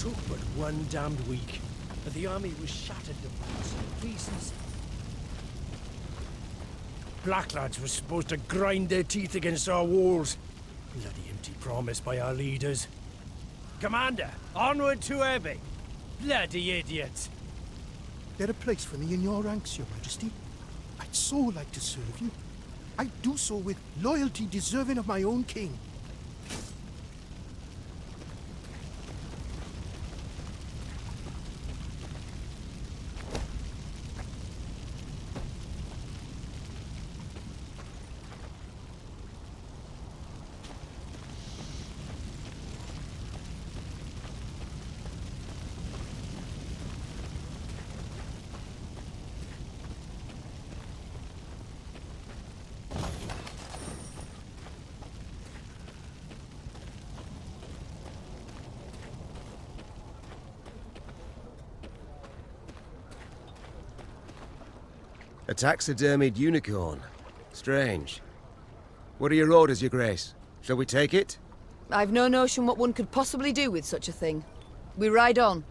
took but one damned week, and the army was shattered to bits and pieces. Black lads were supposed to grind their teeth against our walls. Bloody empty promise by our leaders. Commander, onward to Abbey. Bloody idiots. There a place for me in your ranks, Your Majesty? I'd so like to serve you. I do so with loyalty deserving of my own king. A taxidermied unicorn. Strange. What are your orders, Your Grace? Shall we take it? I've no notion what one could possibly do with such a thing. We ride on.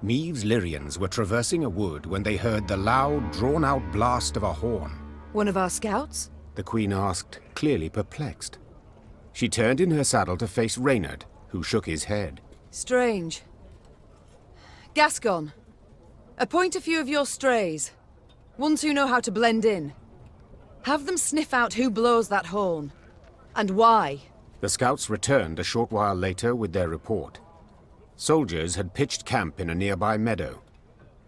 Meave's Lyrians were traversing a wood when they heard the loud, drawn-out blast of a horn. One of our scouts? The Queen asked, clearly perplexed. She turned in her saddle to face Reynard, who shook his head. Strange. Gascon, appoint a few of your strays. Ones who know how to blend in. Have them sniff out who blows that horn. And why. The scouts returned a short while later with their report. Soldiers had pitched camp in a nearby meadow.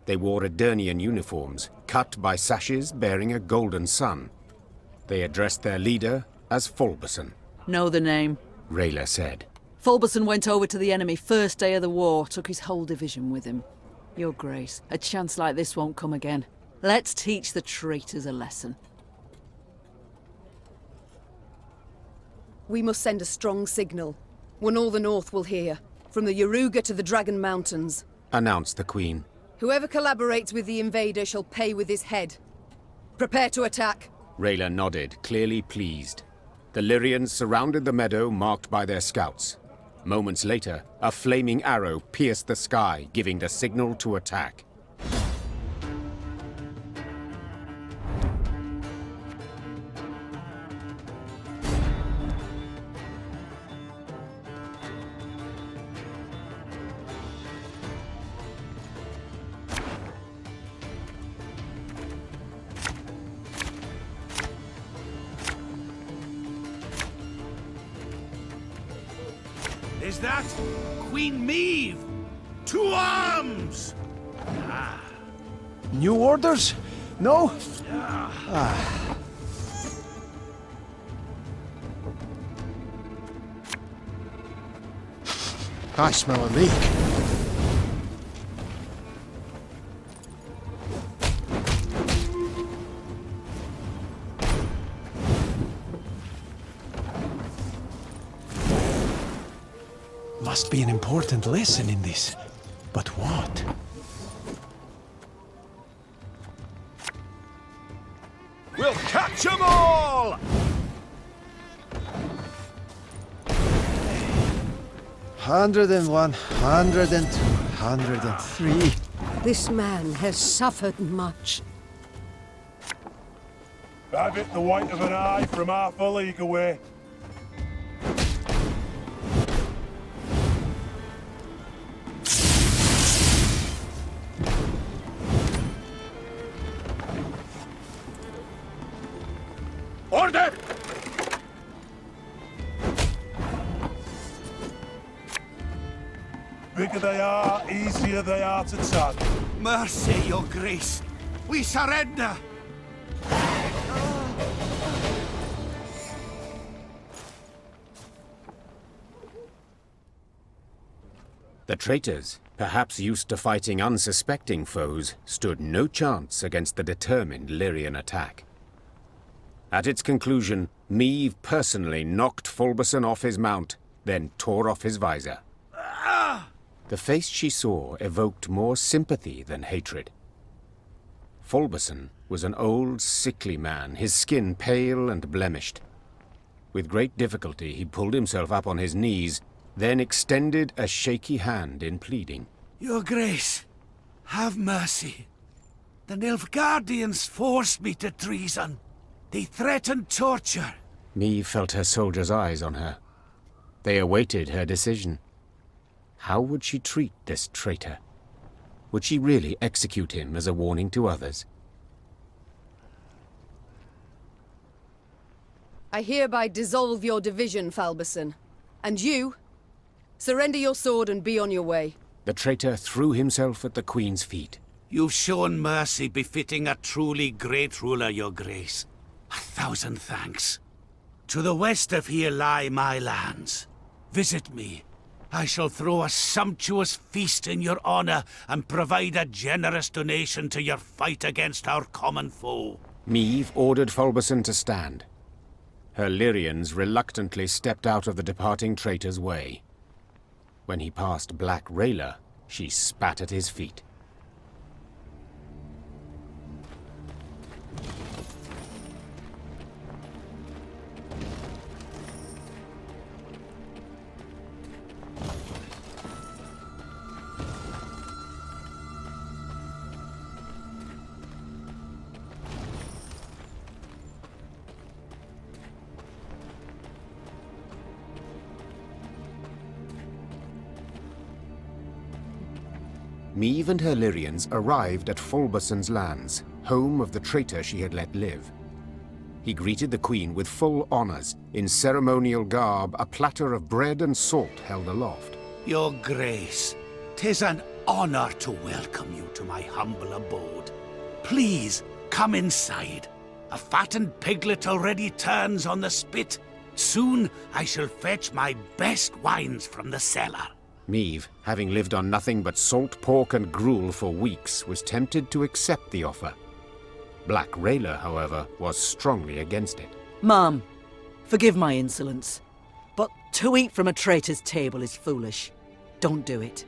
They wore Aedirnian uniforms, cut by sashes bearing a golden sun. They addressed their leader as Fulberson. Know the name? Rayla said. Fulberson went over to the enemy first day of the war, took his whole division with him. Your Grace, a chance like this won't come again. Let's teach the traitors a lesson. We must send a strong signal. One all the North will hear. From the Yaruga to the Dragon Mountains. Announced the Queen. Whoever collaborates with the invader shall pay with his head. Prepare to attack. Rayla nodded, clearly pleased. The Lyrians surrounded the meadow marked by their scouts. Moments later, a flaming arrow pierced the sky, giving the signal to attack. Is that Queen Meave? To arms! New orders? No? I smell a leak. Must be an important lesson in this. But what? We'll catch 'em all! 101, 102, 103. This man has suffered much. Have it the white of an eye from half a league away. Order! Bigger they are, easier they are to tug. Mercy, Your Grace. We surrender. The traitors, perhaps used to fighting unsuspecting foes, stood no chance against the determined Lyrian attack. At its conclusion, Meave personally knocked Fulberson off his mount, then tore off his visor. The face she saw evoked more sympathy than hatred. Fulberson was an old, sickly man, his skin pale and blemished. With great difficulty, he pulled himself up on his knees, then extended a shaky hand in pleading. Your Grace, have mercy. The Nilfgaardians forced me to treason. They threatened torture. Meve felt her soldiers' eyes on her. They awaited her decision. How would she treat this traitor? Would she really execute him as a warning to others? I hereby dissolve your division, Falberson. And you, surrender your sword and be on your way. The traitor threw himself at the Queen's feet. You've shown mercy befitting a truly great ruler, Your Grace. 1,000 thanks. To the west of here lie my lands. Visit me. I shall throw a sumptuous feast in your honor and provide a generous donation to your fight against our common foe. Meve ordered Fulberson to stand. Her Lyrians reluctantly stepped out of the departing traitor's way. When he passed Black Rayla, she spat at his feet. Meve and her Lyrians arrived at Fulberson's lands, home of the traitor she had let live. He greeted the Queen with full honors. In ceremonial garb, a platter of bread and salt held aloft. Your Grace, 'tis an honor to welcome you to my humble abode. Please, come inside. A fattened piglet already turns on the spit. Soon I shall fetch my best wines from the cellar. Meve, having lived on nothing but salt pork and gruel for weeks, was tempted to accept the offer. Black Rayla, however, was strongly against it. Ma'am, forgive my insolence, but to eat from a traitor's table is foolish. Don't do it.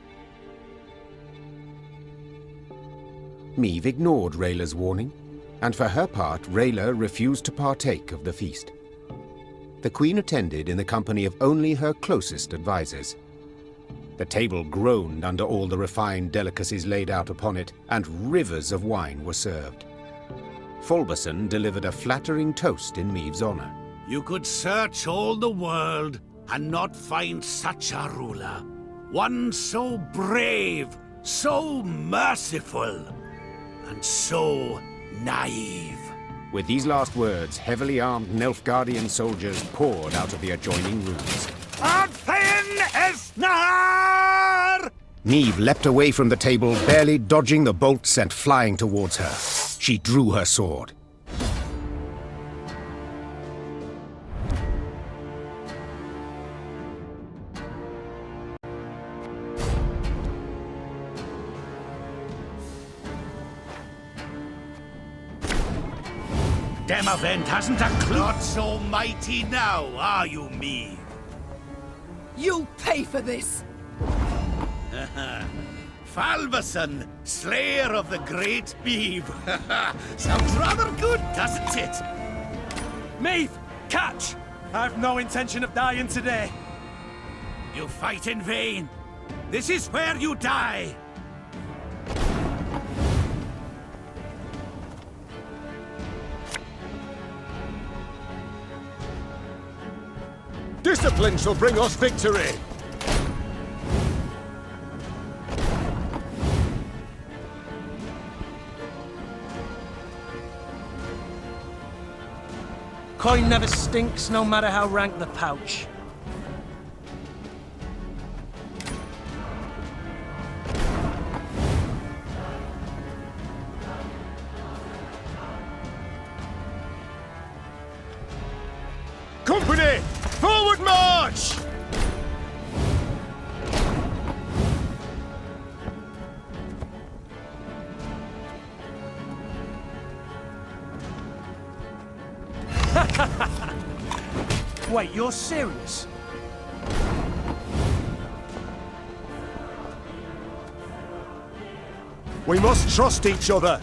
Meve ignored Rayla's warning, and for her part, Rayla refused to partake of the feast. The Queen attended in the company of only her closest advisors. The table groaned under all the refined delicacies laid out upon it, and rivers of wine were served. Fulberson delivered a flattering toast in Meve's honor. You could search all the world and not find such a ruler. One so brave, so merciful, and so naive. With these last words, heavily armed Nilfgaardian soldiers poured out of the adjoining rooms. Meve leapt away from the table, barely dodging the bolts sent flying towards her. She drew her sword. Demavent hasn't a clue. Not so mighty now, are you, Meve? You'll pay for this! Falberson, slayer of the great Meve. Sounds rather good, doesn't it? Meve, catch! I've no intention of dying today. You fight in vain. This is where you die. Discipline shall bring us victory! Coin never stinks, no matter how rank the pouch. Company! Forward march! Wait, you're serious? We must trust each other.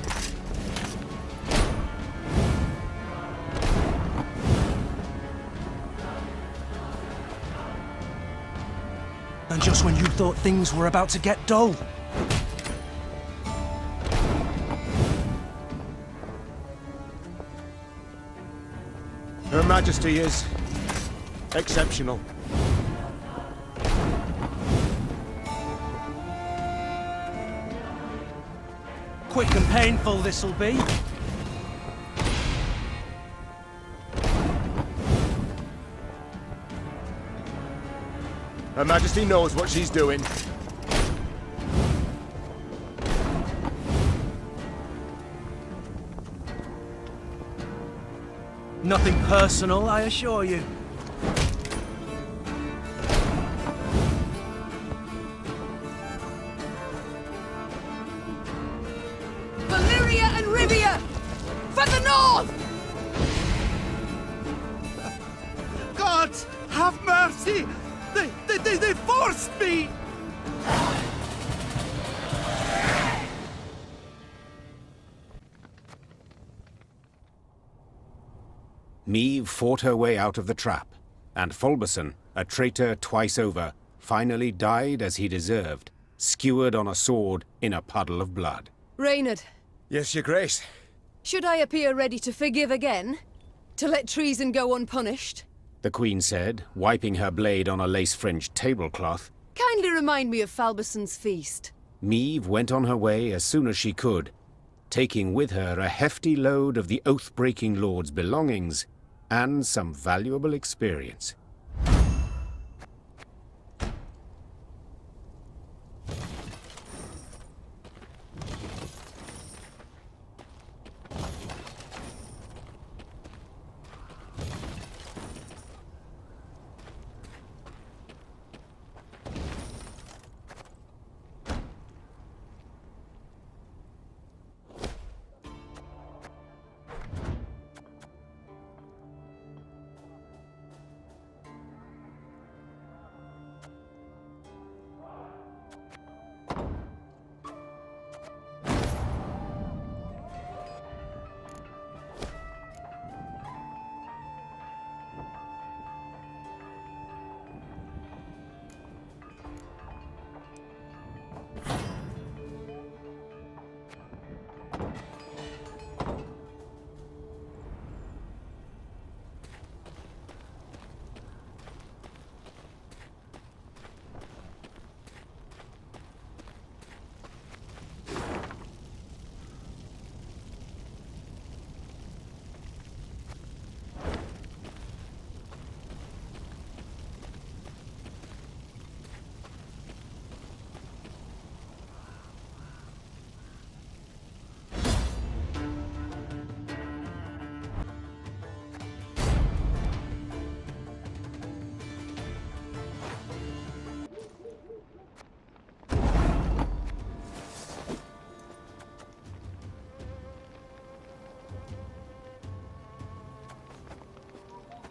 And just when you thought things were about to get dull. Her Majesty is exceptional. Quick and painful this'll be. Her Majesty knows what she's doing. Nothing personal, I assure you. Valyria and Rivia! For the north! God, have mercy! They forced me! Meve fought her way out of the trap, and Fulberson, a traitor twice over, finally died as he deserved, skewered on a sword in a puddle of blood. Reynard, Yes, Your Grace. should I appear ready to forgive again? To let treason go unpunished? The Queen said, wiping her blade on a lace-fringed tablecloth. Kindly remind me of Falberson's feast. Meve went on her way as soon as she could, taking with her a hefty load of the oath-breaking lord's belongings and some valuable experience.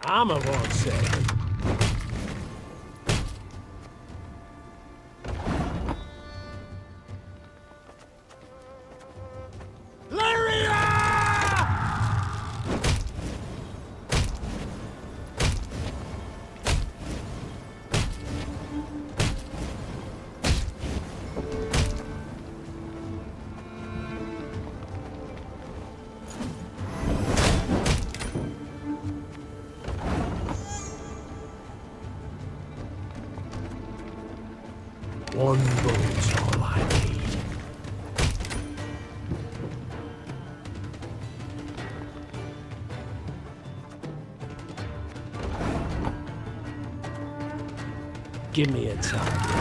Armor won't say. One boat's all I need. Give me a target.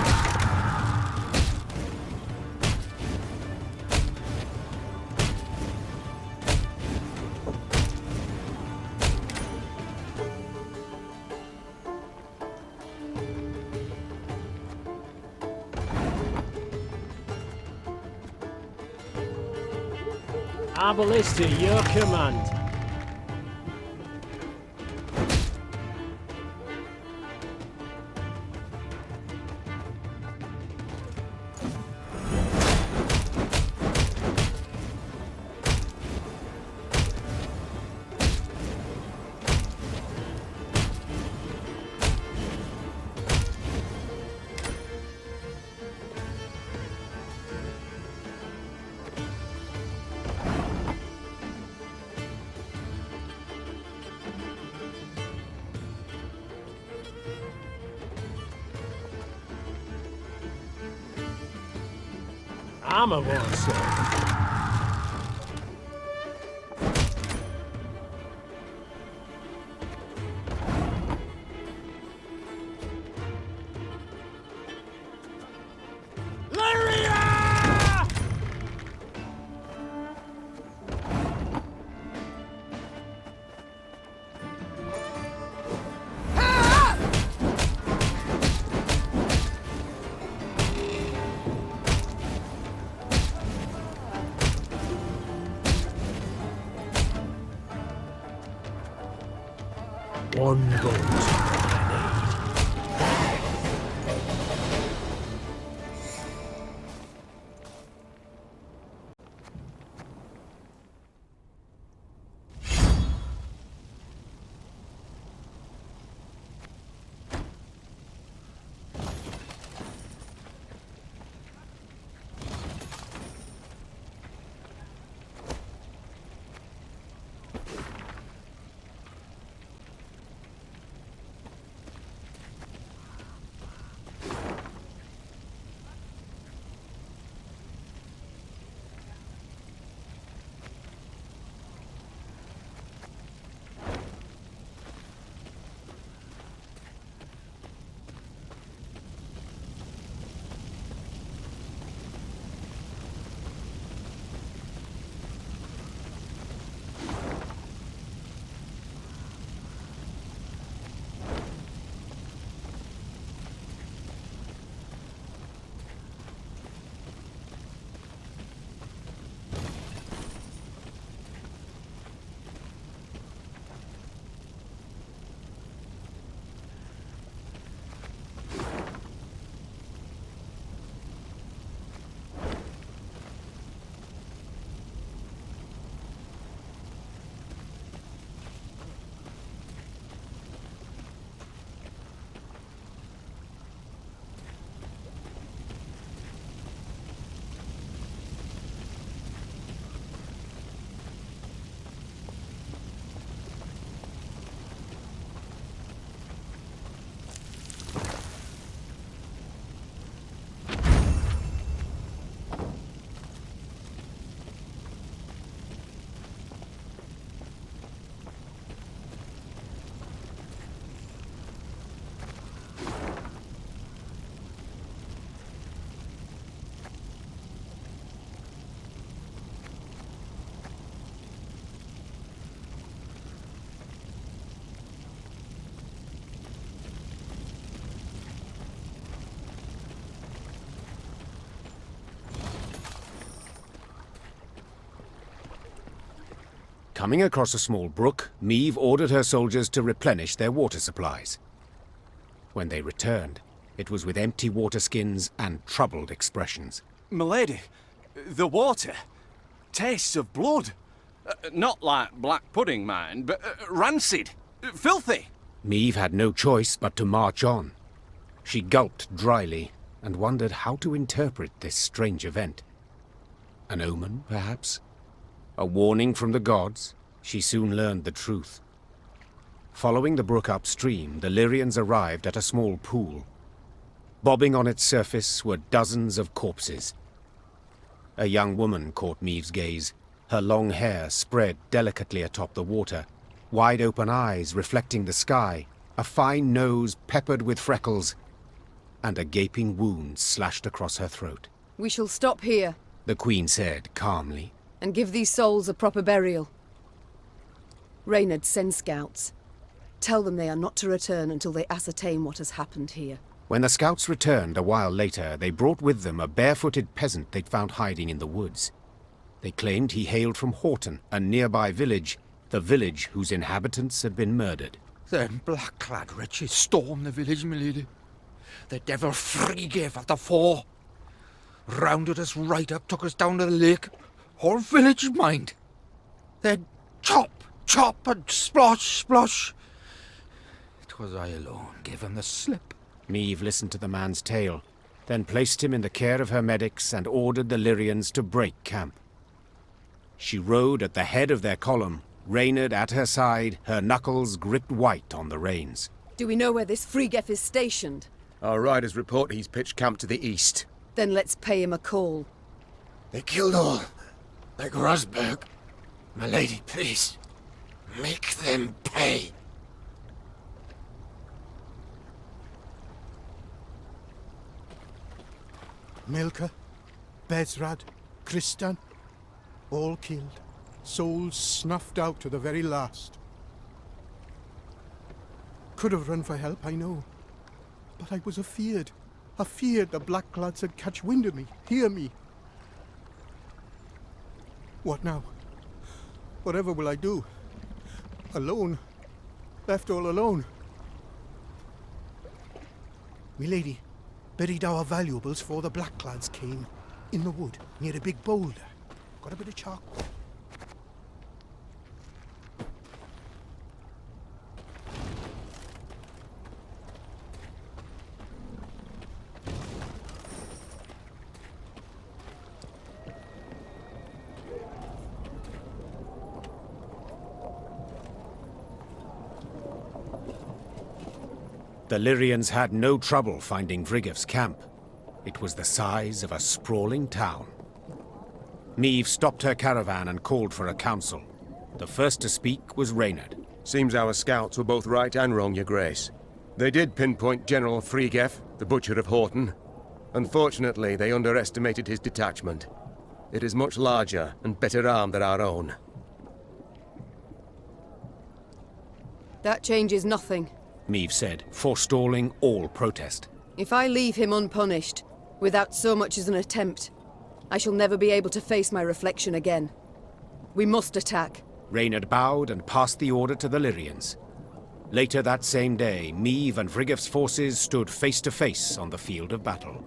Ballista, your command. hammer was, sir. One boat I need. Coming across a small brook, Meve ordered her soldiers to replenish their water supplies. When they returned, it was with empty water skins and troubled expressions. Milady, the water tastes of blood. Not like black pudding, mind, but rancid, filthy. Meve had no choice but to march on. She gulped dryly and wondered how to interpret this strange event. An omen, perhaps? A warning from the gods? She soon learned the truth. Following the brook upstream, the Lyrians arrived at a small pool. Bobbing on its surface were dozens of corpses. A young woman caught Meve's gaze, her long hair spread delicately atop the water, wide-open eyes reflecting the sky, a fine nose peppered with freckles, and a gaping wound slashed across her throat. We shall stop here, The Queen said calmly. and give these souls a proper burial. Reynard, send scouts. Tell them they are not to return until they ascertain what has happened here. When the scouts returned a while later, they brought with them a barefooted peasant they'd found hiding in the woods. They claimed he hailed from Horton, a nearby village, the village whose inhabitants had been murdered. Them black-clad wretches stormed the village, milady. The devil free gave after 4. Rounded us right up, took us down to the lake. Whole village, mind. They'd chop, chop, and splosh, splosh. 'Twas I alone gave him the slip. Meve listened to the man's tale, then placed him in the care of her medics and ordered the Lyrians to break camp. She rode at the head of their column, Reynard at her side, her knuckles gripped white on the reins. Do we know where this Frigef is stationed? Our riders report he's pitched camp to the east. Then let's pay him a call. They killed all. Like Rosberg. My lady, please. Make them pay. Milka, Bezrad, Kristan, all killed. Souls snuffed out to the very last. Could have run for help, I know. But I was afeard. Afeard the black-lads had catch wind of me, hear me. What now? Whatever will I do? Alone. Left all alone. Milady, buried our valuables for the black-lads came. In the wood, near a big boulder. Got a bit of charcoal. The Lyrians had no trouble finding Vrigev's camp. It was the size of a sprawling town. Meve stopped her caravan and called for a council. The first to speak was Reynard. Seems our scouts were both right and wrong, Your Grace. They did pinpoint General Frigev, the Butcher of Horton. Unfortunately, they underestimated his detachment. It is much larger and better armed than our own. That changes nothing. Meve said, forestalling all protest. If I leave him unpunished, without so much as an attempt, I shall never be able to face my reflection again. We must attack. Reynard bowed and passed the order to the Lyrians. Later that same day, Meve and Vrigev's forces stood face to face on the field of battle.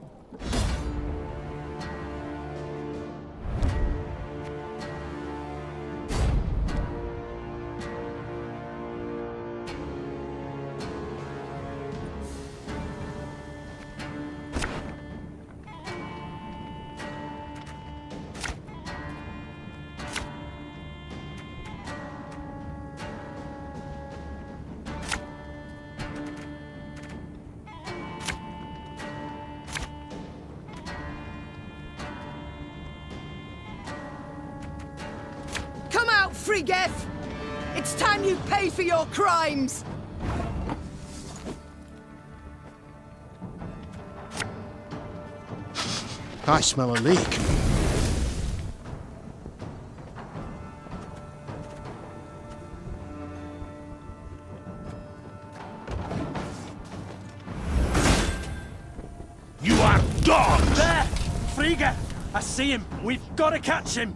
Frigev! It's time you pay for your crimes! I smell a leak. You are dogs! There! Frigev! I see him! We've got to catch him!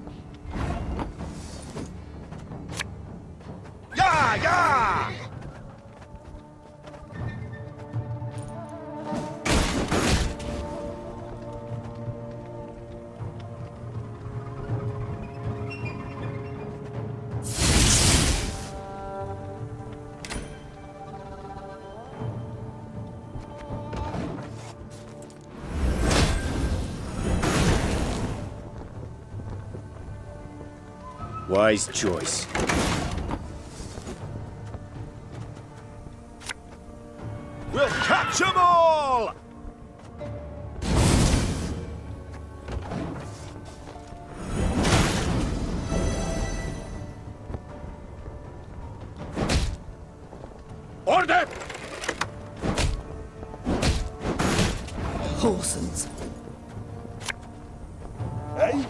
Yeah! Wise choice. We'll catch 'em all! Order! Horsens. Hey?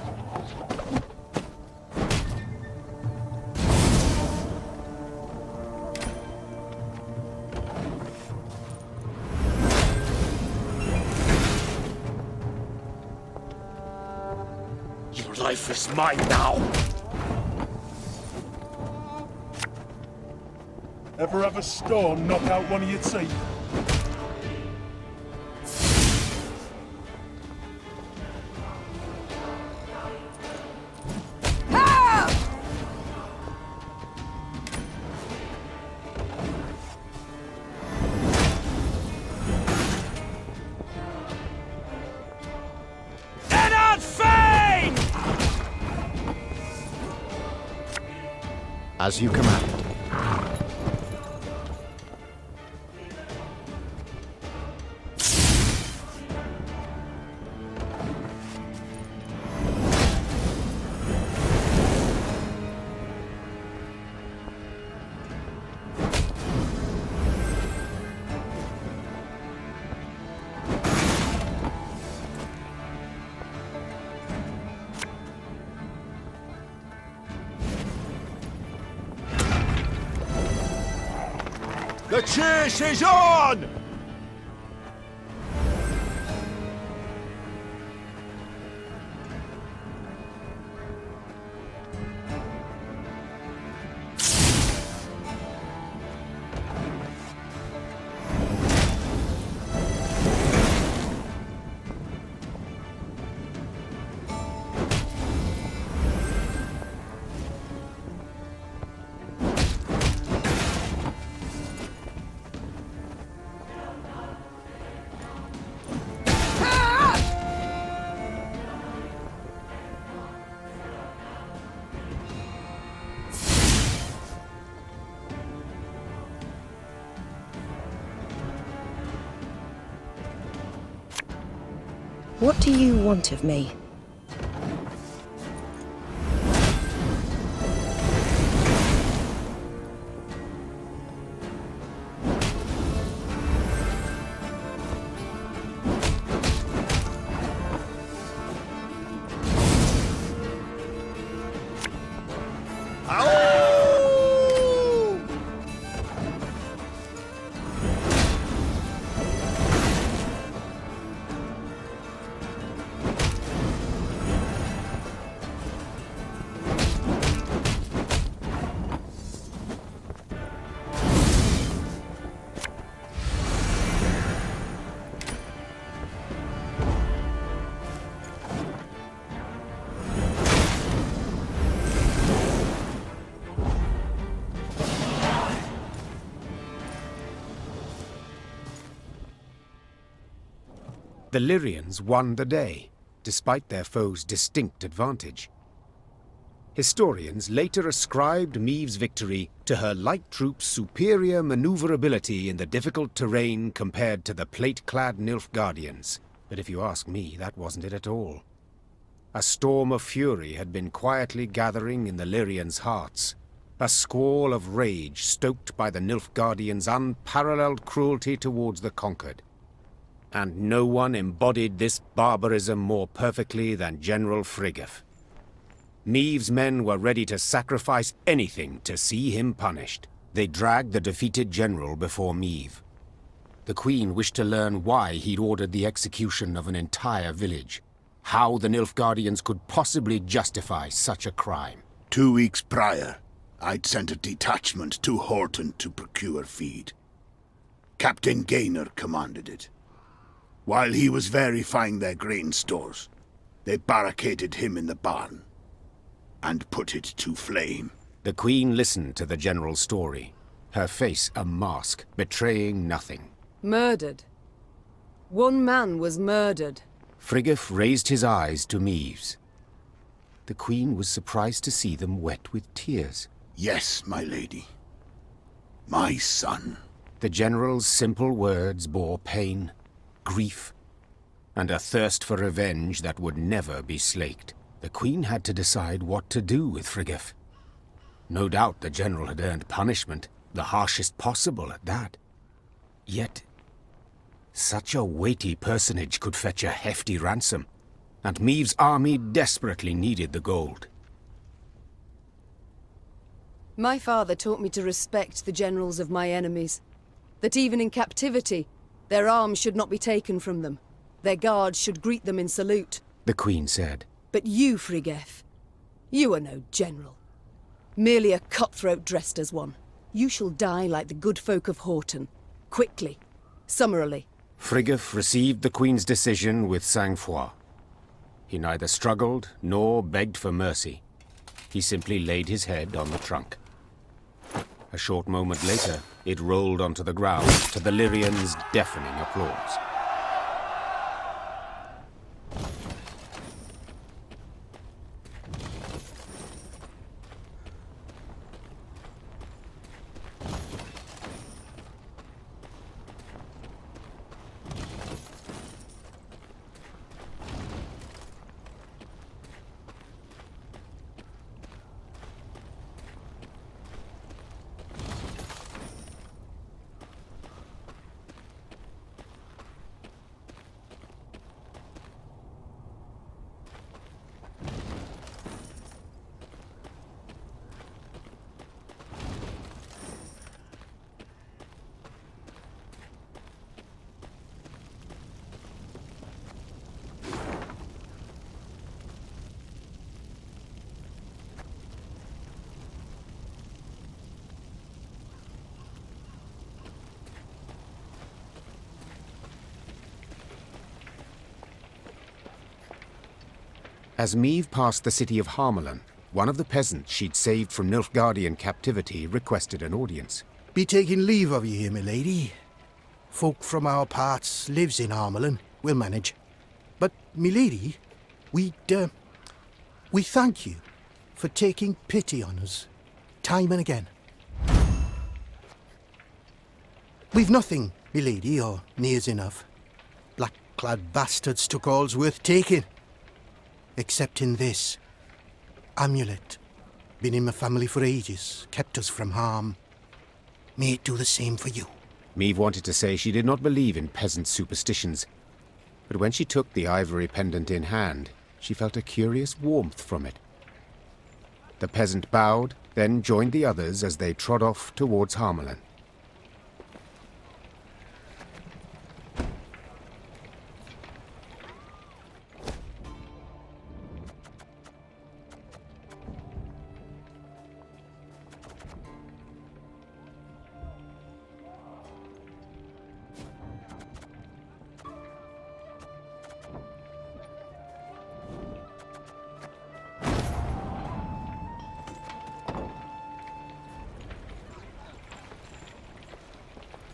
Your life is mine now! Ever have a storm knock out one of your teeth? As you command. The chase is on! What do you want of me? The Lyrians won the day, despite their foe's distinct advantage. Historians later ascribed Maeve's victory to her light troops' superior maneuverability in the difficult terrain compared to the plate-clad Nilfgaardians. But if you ask me, that wasn't it at all. A storm of fury had been quietly gathering in the Lyrians' hearts, a squall of rage stoked by the Nilfgaardians' unparalleled cruelty towards the conquered. And no one embodied this barbarism more perfectly than General Friggeff. Maeve's men were ready to sacrifice anything to see him punished. They dragged the defeated general before Maeve. The Queen wished to learn why he'd ordered the execution of an entire village, how the Nilfgaardians could possibly justify such a crime. 2 weeks prior, I'd sent a detachment to Horton to procure feed. Captain Gaynor commanded it. While he was verifying their grain stores, they barricaded him in the barn and put it to flame. The Queen listened to the general's story, her face a mask, betraying nothing. Murdered. One man was murdered. Friggeff raised his eyes to Maeve's. The Queen was surprised to see them wet with tears. Yes, my lady. My son. The general's simple words bore pain, grief, and a thirst for revenge that would never be slaked. The Queen had to decide what to do with Friggeff. No doubt the general had earned punishment, the harshest possible at that. Yet, such a weighty personage could fetch a hefty ransom, and Maeve's army desperately needed the gold. My father taught me to respect the generals of my enemies. That even in captivity, their arms should not be taken from them. Their guards should greet them in salute. The Queen said. But you, Friggeff, you are no general. Merely a cutthroat dressed as one. You shall die like the good folk of Horton. Quickly. Summarily. Friggeff received the Queen's decision with sang-froid. He neither struggled nor begged for mercy. He simply laid his head on the trunk. A short moment later, it rolled onto the ground to the Lyrians' deafening applause. As Meve passed the city of Harmelin, one of the peasants she'd saved from Nilfgaardian captivity requested an audience. Be taking leave of you here, milady. Folk from our parts lives in Harmelin. We'll manage. But, milady, we thank you for taking pity on us, time and again. We've nothing, milady, or near's enough. Black-clad bastards took all's worth taking. Except in this amulet. Been in my family for ages, kept us from harm. May it do the same for you. Meve wanted to say she did not believe in peasant superstitions, but when she took the ivory pendant in hand, she felt a curious warmth from it. The peasant bowed, then joined the others as they trod off towards Harmelin.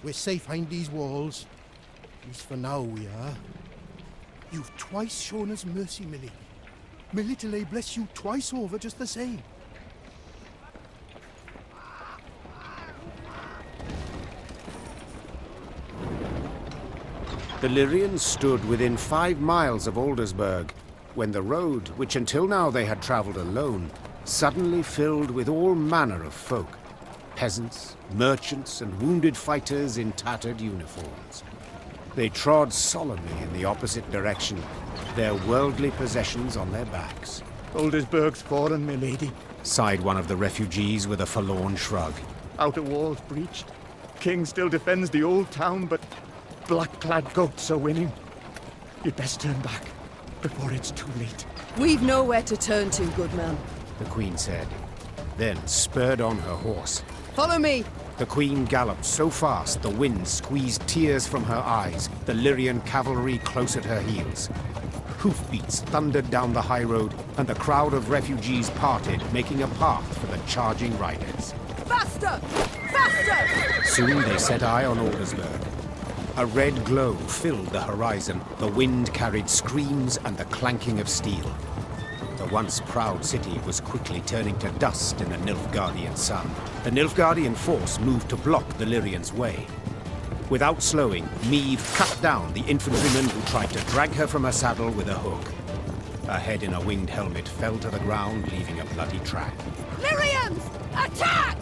We're safe behind these walls. At least for now we are. You've twice shown us mercy, milady. May little A bless you twice over just the same. The Lyrians stood within 5 miles of Aldersburg, when the road, which until now they had travelled alone, suddenly filled with all manner of folk. Peasants, merchants, and wounded fighters in tattered uniforms. They trod solemnly in the opposite direction, their worldly possessions on their backs. Aldersburg's fallen, milady. Sighed one of the refugees with a forlorn shrug. Outer walls breached. King still defends the old town, but black-clad goats are winning. You'd best turn back before it's too late. We've nowhere to turn to, good man. The Queen said, then spurred on her horse. Follow me! The Queen galloped so fast the wind squeezed tears from her eyes, the Lyrian cavalry close at her heels. Hoofbeats thundered down the high road, and the crowd of refugees parted, making a path for the charging riders. Faster! Faster! Soon they set eye on Aldersburg. A red glow filled the horizon, the wind carried screams and the clanking of steel. The once proud city was quickly turning to dust in the Nilfgaardian sun. The Nilfgaardian force moved to block the Lyrians' way. Without slowing, Meve cut down the infantryman who tried to drag her from her saddle with a hook. Her head in a winged helmet fell to the ground, leaving a bloody track. Lyrians! Attack!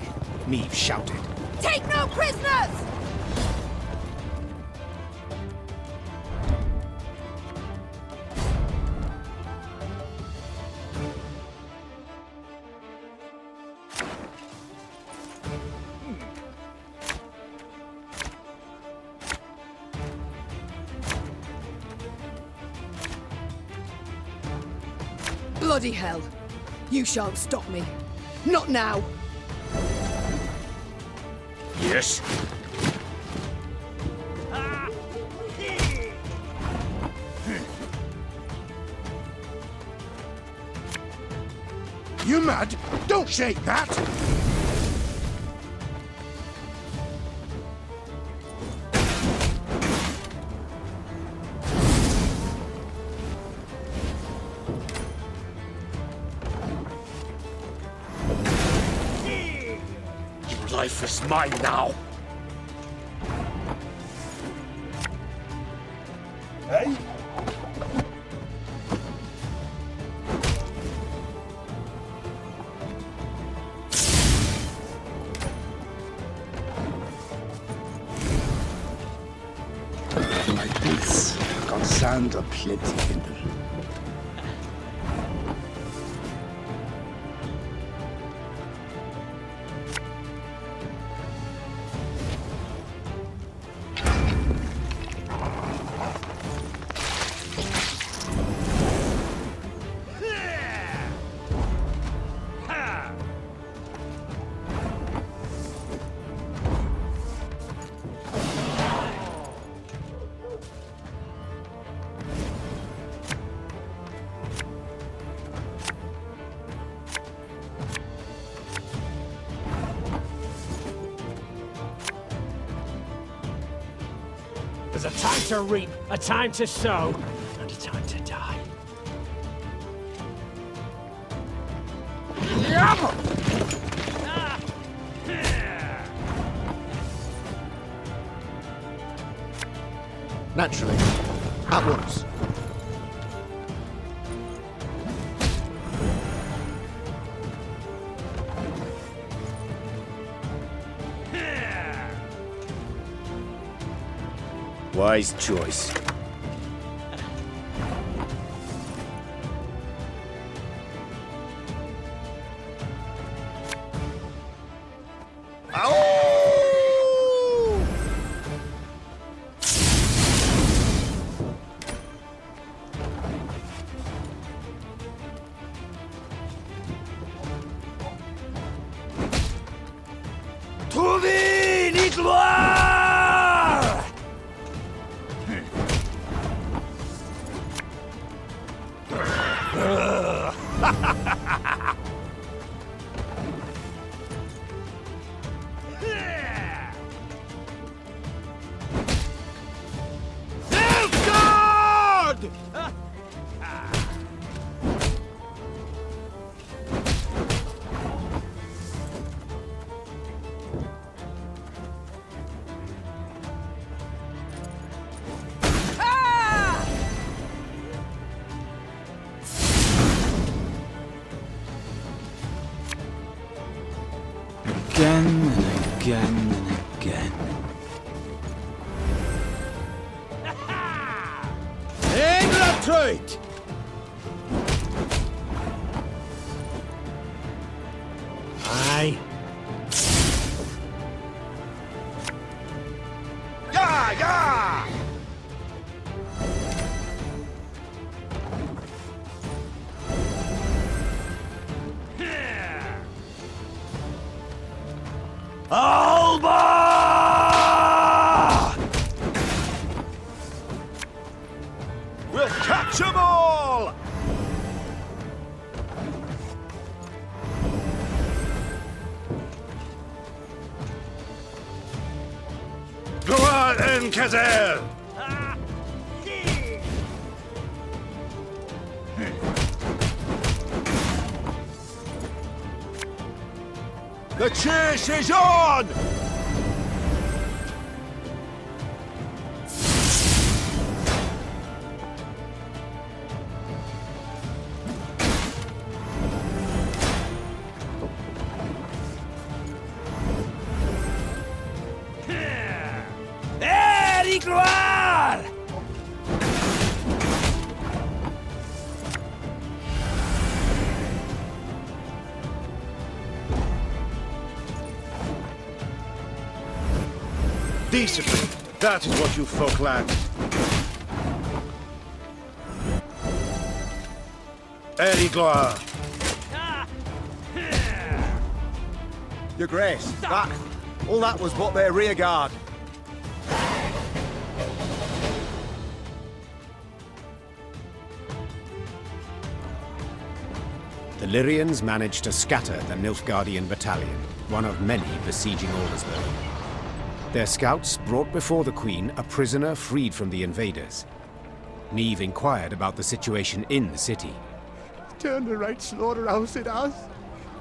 Meve shouted. Take no prisoners! Bloody hell! You shan't stop me. Not now! Yes. You mad? Don't shake that! Life is mine now. Hey? Like this, got sand aplenty in them. There's a time to reap, a time to sow, and a time to die. Naturally. At once. Wise choice. Trouver les gloires! Again and again and again. England! Aye. Yeah, yeah! Alba! We'll catch 'em all! Gloire en Kazer! The chase is on! Aedirn gloire! Decently. That is what you folk lack. Aedirn gloire. Your Grace, all that was but their rear guard. The Lyrians managed to scatter the Nilfgaardian battalion, one of many besieging Aldersburg. Their scouts brought before the Queen a prisoner freed from the invaders. Niamh inquired about the situation in the city. Turned the right slaughterhouse it has.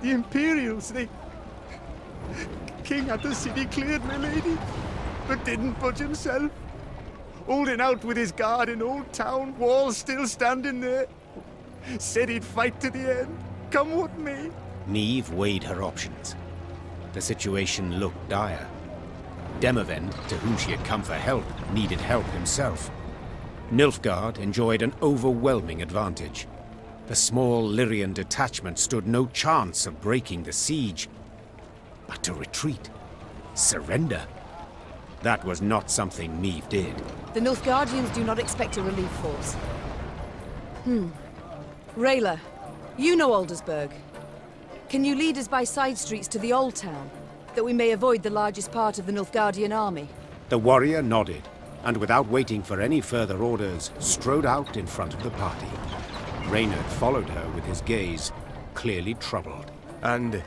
The Imperials, they... King had the city cleared, my lady, but didn't budge himself. Holding out with his guard in Old Town, walls still standing there. Said he'd fight to the end, come what may. Niamh weighed her options. The situation looked dire. Demavend, to whom she had come for help, needed help himself. Nilfgaard enjoyed an overwhelming advantage. The small Lyrian detachment stood no chance of breaking the siege. But to retreat, surrender, that was not something Niamh did. The Nilfgaardians do not expect a relief force. Rayla, you know Aldersburg. Can you lead us by side streets to the Old Town, that we may avoid the largest part of the Nilfgaardian army? The warrior nodded, and without waiting for any further orders, strode out in front of the party. Reynard followed her with his gaze, clearly troubled. And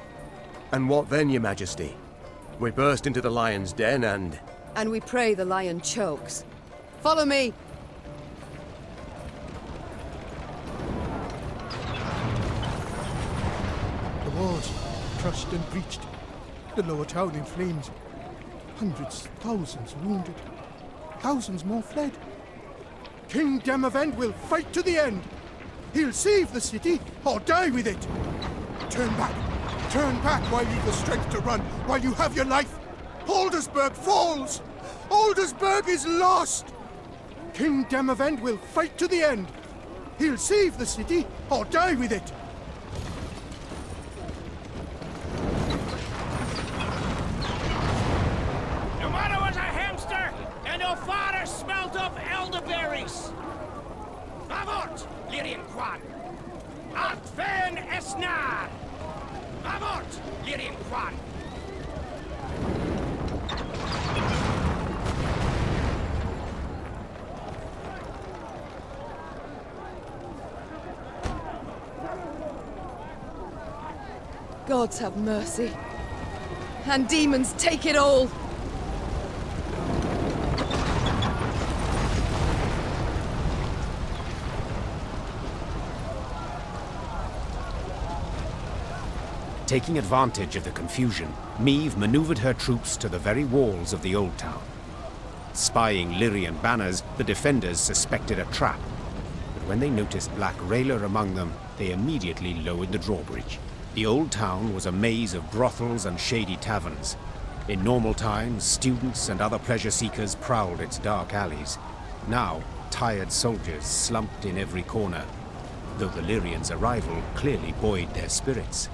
what then, Your Majesty? We burst into the lion's den and... And we pray the lion chokes. Follow me. The walls crushed and breached. The lower town in flames. Hundreds, thousands wounded. Thousands more fled. King Demavend will fight to the end. He'll save the city or die with it. Turn back. Turn back while you've the strength to run, while you have your life. Aldersburg falls. Aldersburg is lost. King Demavend will fight to the end. He'll save the city or die with it. No matter was a hamster, and no father smelt of elderberries. Avort, Lyrian Quan! Art Ven Esnar! Avort, Lyrian Quan! Gods have mercy. And demons take it all! Taking advantage of the confusion, Meve maneuvered her troops to the very walls of the old town. Spying Lyrian banners, the defenders suspected a trap. But when they noticed Black Railer among them, they immediately lowered the drawbridge. The old town was a maze of brothels and shady taverns. In normal times, students and other pleasure seekers prowled its dark alleys. Now, tired soldiers slumped in every corner, though the Lyrians' arrival clearly buoyed their spirits.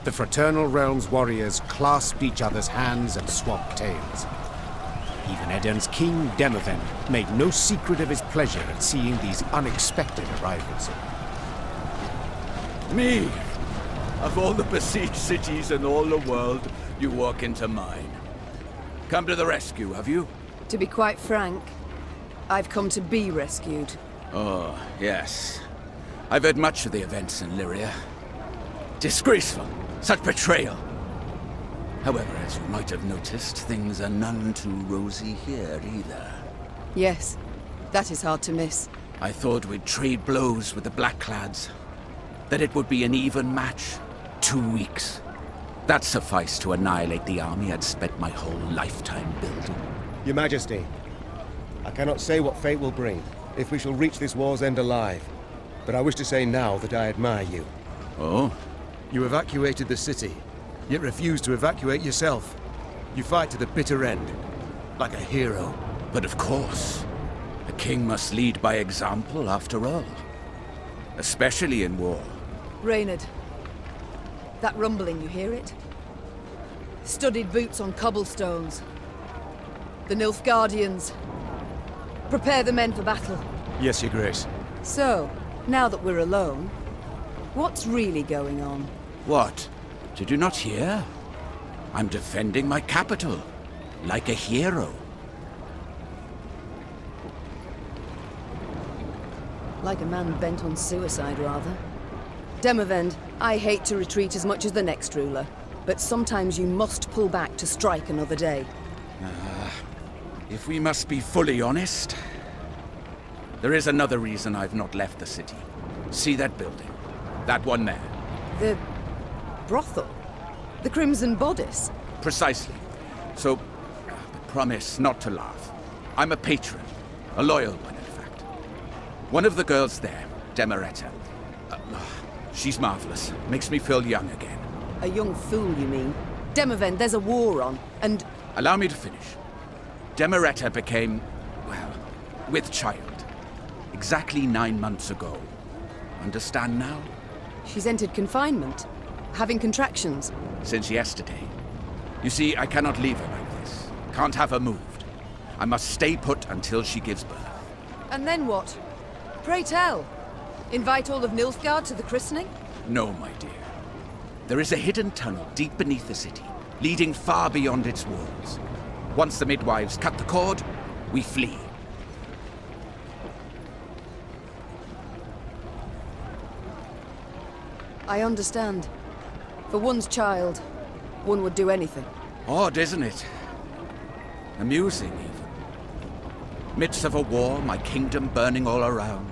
The Fraternal Realms warriors clasped each other's hands and swapped tales. Even Aedirn's king, Demavend, made no secret of his pleasure at seeing these unexpected arrivals. Me! Of all the besieged cities in all the world, you walk into mine. Come to the rescue, have you? To be quite frank, I've come to be rescued. Oh, yes. I've heard much of the events in Lyria. Disgraceful. Such betrayal. However, as you might have noticed, things are none too rosy here either. Yes, that is hard to miss. I thought we'd trade blows with the Blackclads. That it would be an even match. 2 weeks. That sufficed to annihilate the army I'd spent my whole lifetime building. Your Majesty, I cannot say what fate will bring, if we shall reach this war's end alive. But I wish to say now that I admire you. Oh? You evacuated the city, yet refused to evacuate yourself. You fight to the bitter end, like a hero. But of course, a king must lead by example after all. Especially in war. Reynard, that rumbling, you hear it? Studded boots on cobblestones. The Nilfgaardians. Prepare the men for battle. Yes, Your Grace. So, now that we're alone, what's really going on? What? Did you not hear? I'm defending my capital, like a hero. Like a man bent on suicide, rather. Demavend, I hate to retreat as much as the next ruler, but sometimes you must pull back to strike another day. If we must be fully honest, there is another reason I've not left the city. See that building? That one there. The brothel? The Crimson Bodice? Precisely. So, but promise not to laugh. I'm a patron. A loyal one, in fact. One of the girls there, Demeretta. She's marvelous. Makes me feel young again. A young fool, you mean? Demavend, there's a war on, and... Allow me to finish. Demeretta became, well, with child. Exactly 9 months ago. Understand now? She's entered confinement. Having contractions. Since yesterday. You see, I cannot leave her like this. Can't have her moved. I must stay put until she gives birth. And then what? Pray tell. Invite all of Nilfgaard to the christening? No, my dear. There is a hidden tunnel deep beneath the city, leading far beyond its walls. Once the midwives cut the cord, we flee. I understand. For one's child, one would do anything. Odd, isn't it? Amusing, even. Midst of a war, my kingdom burning all around.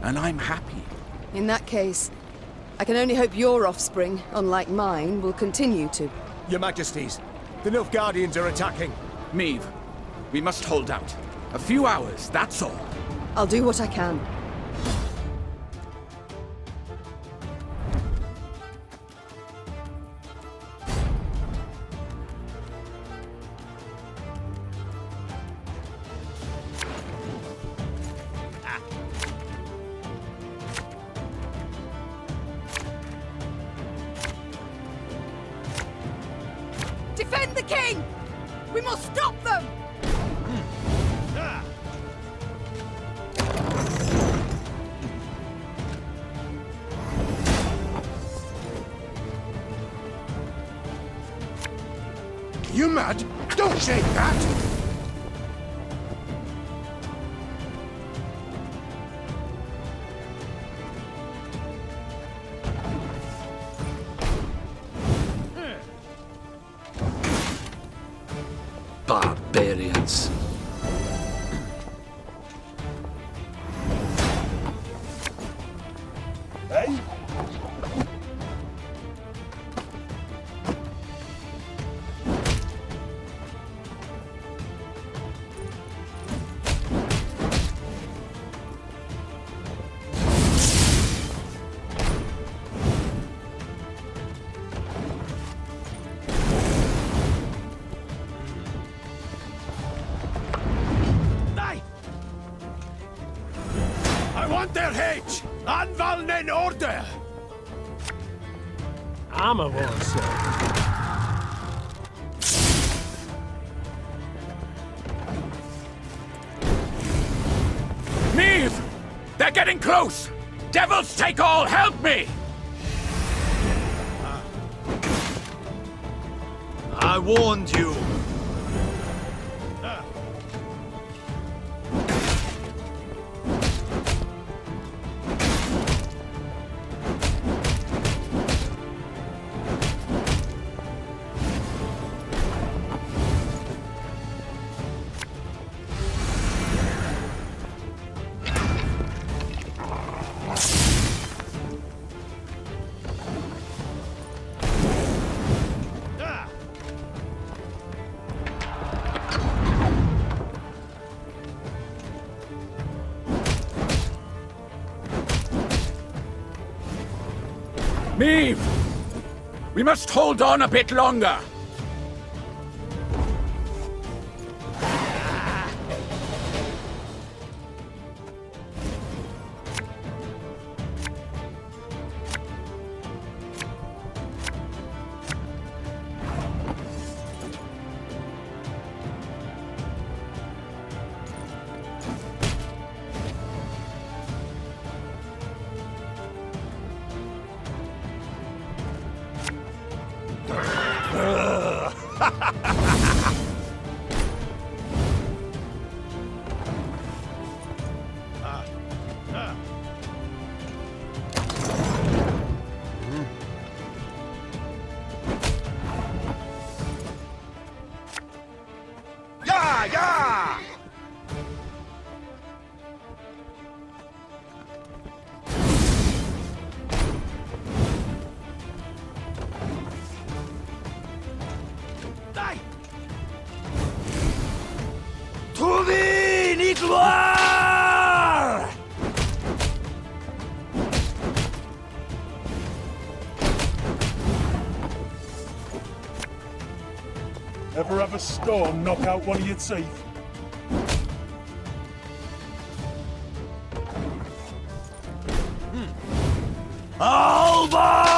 And I'm happy. In that case, I can only hope your offspring, unlike mine, will continue to. Your Majesties, the Nilfgaardians are attacking. Meve, we must hold out. A few hours, that's all. I'll do what I can. Defend the king! We must stop them! You mad? Don't shake that! Barbarians. Hey? I want their hate! Anvalnen order! I'm a war, sir. Meve! They're getting close! Devils take all, help me! I warned you. Meve! We must hold on a bit longer. Yeah, yeah! Die! To thee, need war! Ever have a storm knock out one of your teeth? Alba!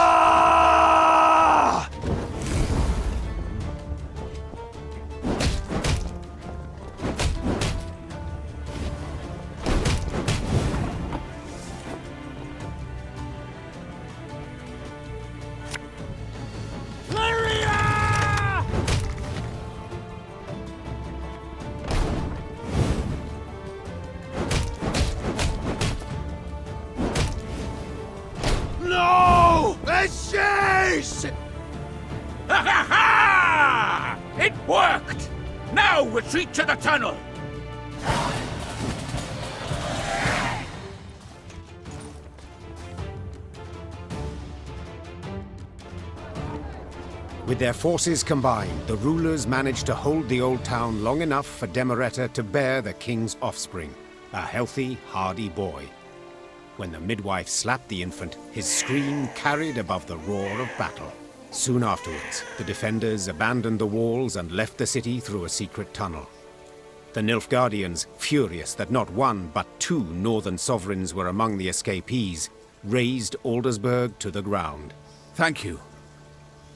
No! The chase! Ha ha ha! It worked! Now retreat to the tunnel! With their forces combined, the rulers managed to hold the old town long enough for Demereta to bear the king's offspring, a healthy, hardy boy. When the midwife slapped the infant, his scream carried above the roar of battle. Soon afterwards, the defenders abandoned the walls and left the city through a secret tunnel. The Nilfgaardians, furious that not one but 2 northern sovereigns were among the escapees, razed Aldersburg to the ground. Thank you.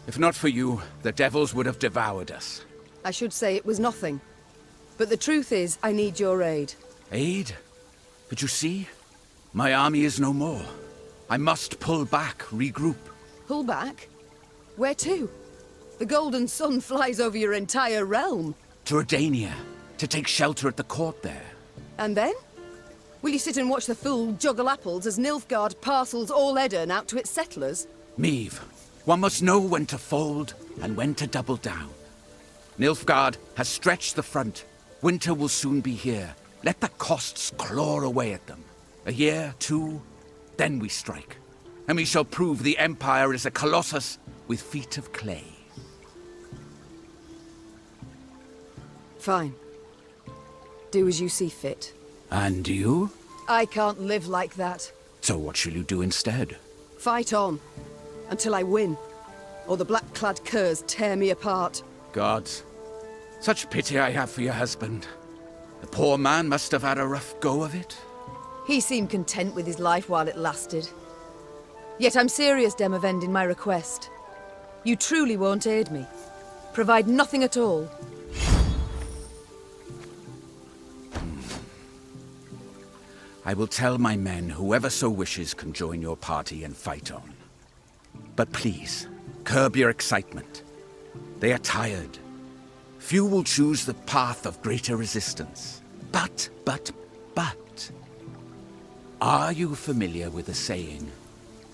If not for you, the devils would have devoured us. I should say it was nothing. But the truth is, I need your aid. Aid? But you see, my army is no more. I must pull back, regroup. Pull back? Where to? The golden sun flies over your entire realm. To Redania, to take shelter at the court there. And then? Will you sit and watch the fool juggle apples as Nilfgaard parcels all Aedirn out to its settlers? Meve, one must know when to fold and when to double down. Nilfgaard has stretched the front. Winter will soon be here. Let the costs claw away at them. A year, 2, then we strike. And we shall prove the Empire is a colossus with feet of clay. Fine. Do as you see fit. And you? I can't live like that. So what shall you do instead? Fight on. Until I win. Or the black-clad curs tear me apart. Gods, such pity I have for your husband. The poor man must have had a rough go of it. He seemed content with his life while it lasted. Yet I'm serious, Demavend, in my request. You truly won't aid me. Provide nothing at all. I will tell my men whoever so wishes can join your party and fight on. But please, curb your excitement. They are tired. Few will choose the path of greater resistance. But... Are you familiar with the saying,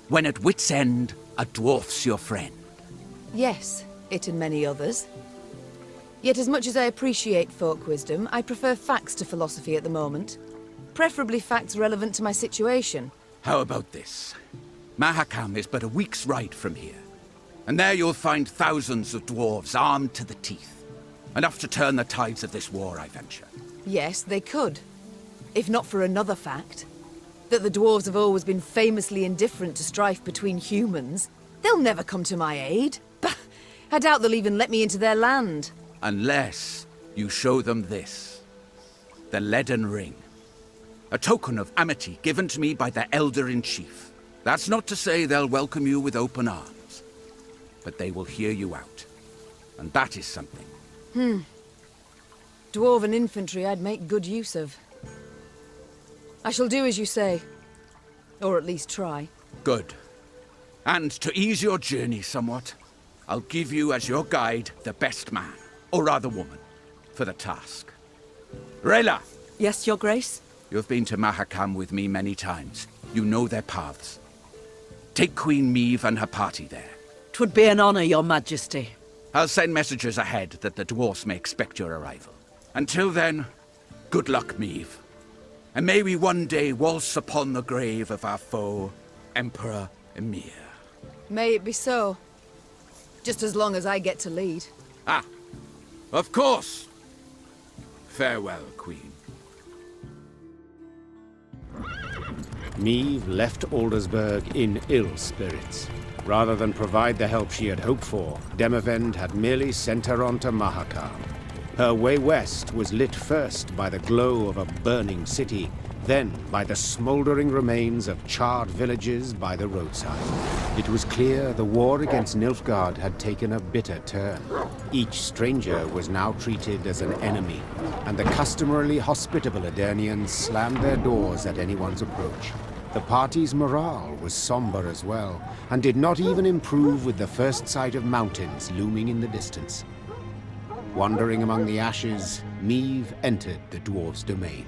when at wit's end, a dwarf's your friend? Yes, it and many others. Yet as much as I appreciate folk wisdom, I prefer facts to philosophy at the moment. Preferably facts relevant to my situation. How about this? Mahakam is but a week's ride from here. And there you'll find thousands of dwarves armed to the teeth. Enough to turn the tides of this war, I venture. Yes, they could. If not for another fact. That the dwarves have always been famously indifferent to strife between humans. They'll never come to my aid. Bah! I doubt they'll even let me into their land. Unless you show them this. The leaden ring. A token of amity given to me by the Elder-in-Chief. That's not to say they'll welcome you with open arms. But they will hear you out. And that is something. Dwarven infantry I'd make good use of. I shall do as you say. Or at least try. Good. And to ease your journey somewhat, I'll give you as your guide the best man, or rather woman, for the task. Rayla! Yes, Your Grace? You've been to Mahakam with me many times. You know their paths. Take Queen Meve and her party there. 'Twould be an honor, Your Majesty. I'll send messengers ahead that the dwarfs may expect your arrival. Until then, good luck, Meve. And may we one day waltz upon the grave of our foe, Emperor Emir. May it be so. Just as long as I get to lead. Ah, of course. Farewell, Queen. Meve left Aldersburg in ill spirits. Rather than provide the help she had hoped for, Demavend had merely sent her on to Mahakam. Her way west was lit first by the glow of a burning city, then by the smoldering remains of charred villages by the roadside. It was clear the war against Nilfgaard had taken a bitter turn. Each stranger was now treated as an enemy, and the customarily hospitable Aedirnians slammed their doors at anyone's approach. The party's morale was somber as well, and did not even improve with the first sight of mountains looming in the distance. Wandering among the ashes, Meve entered the dwarves' domain.